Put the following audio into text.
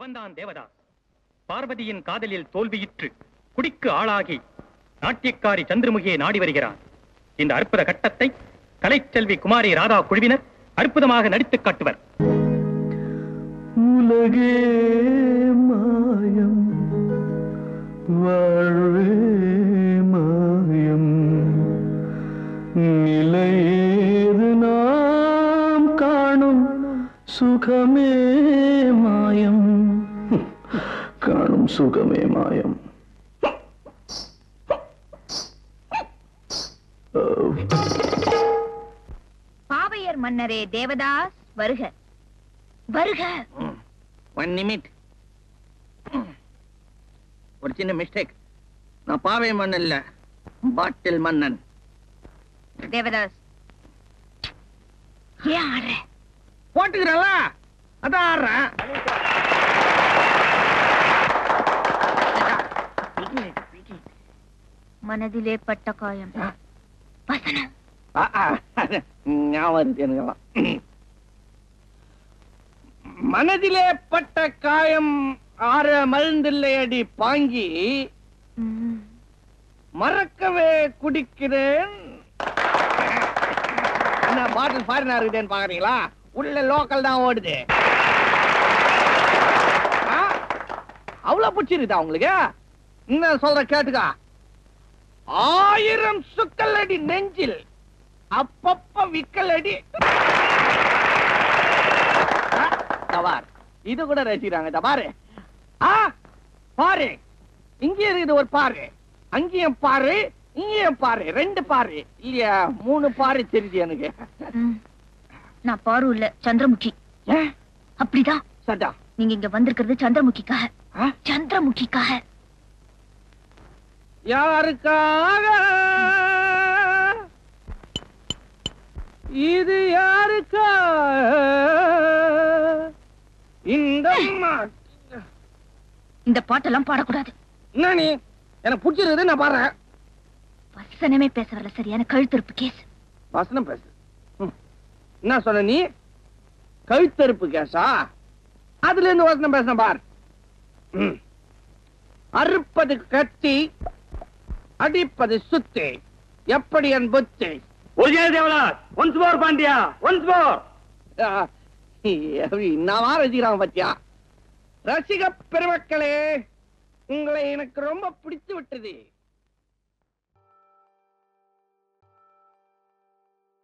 அவன்தான் தேவதாஸ். பார்வதியின் காதலில் தோல்வியுற்று குடிக்கு ஆளாகி நாட்டியக்காரி சந்திரமுகியை நாடி வருகிறான். இந்த அற்புத கட்டத்தை கலைச்செல்வி குமாரி ராதா குழுவினர் அற்புதமாக நடித்துக் காட்டுவர். உலகே மாயம், வாழ்வே மாயம், நிலையேது நாம் காணும் சுகமே மாயம், காணும் சுகமே மாயம். பாவையர் மன்னரே தேவதாஸ் வருக வருக. ஒன் நிமிட், ஒரு சின்ன மிஸ்டேக். நான் பாவை மன்னன் இல்ல, பாட்டில் மன்னன். தேவதாஸ் ஏன் ஆடுற? போட்டுக்கிறல அதான் ஆடுறேன். மனதிலே பட்ட காயம் வசனம். ஞாபகம் எனக்கெல்லாம். மனதிலே பட்ட காயம் ஆற மருந்தில்லையடி பாங்கி, மறக்கவே குடிக்கிறேன். என்ன பாட்டில் ஃபாரினா இருக்குதுன்னு பாக்குறீங்களா? உள்ள லோக்கல் தான் ஓடுது. அவ்வளவு பிடிச்சிருக்குதா உங்களுக்கு? என்ன சொல்ற கேட்டுக்கா. 1000 சுக்கல் அடி நெஞ்சில் அப்பப்ப விக்கல் அடி. இது கூட ரசிக்கிறாங்க. பாரு பாரு, இங்கே இருக்குது ஒரு பாரு, அங்கேயும் பாரு, இங்கேயும் பாரு, 2 பாரு இல்லையா 3 பாரு தெரியுது எனக்கு. நான் பாரு இல்ல சந்திரமுகி. அப்படிதான் சதா. நீங்க இங்க வந்திருக்கிறது சந்திரமுகிக்காக. சந்திரமுகிக்காக. யாருக்காக? இது யாருக்காக? இந்த பாட்டெல்லாம் பாடக்கூடாது. என்ன நீ எனக்கு பிடிச்சிருக்குது நான் பாடுறேன். வசனமே பேச வரல, சரியான கழுத்தறுப்பு கேஸ். வசனம் பேசு. என்ன சொன்ன நீ? கழுத்தறுப்பு கேஸா? அதுல இருந்து வசனம் பேச பார். அறுப்பது கத்தி, அடிப்பது சுத்தி, எப்படி என் புத்தி. Once more Pandya, once more. என்னவா ரசிக்கிறான் பத்தியா? ரசிக பெருமக்களே, உங்களை எனக்கு ரொம்ப பிடித்து விட்டது.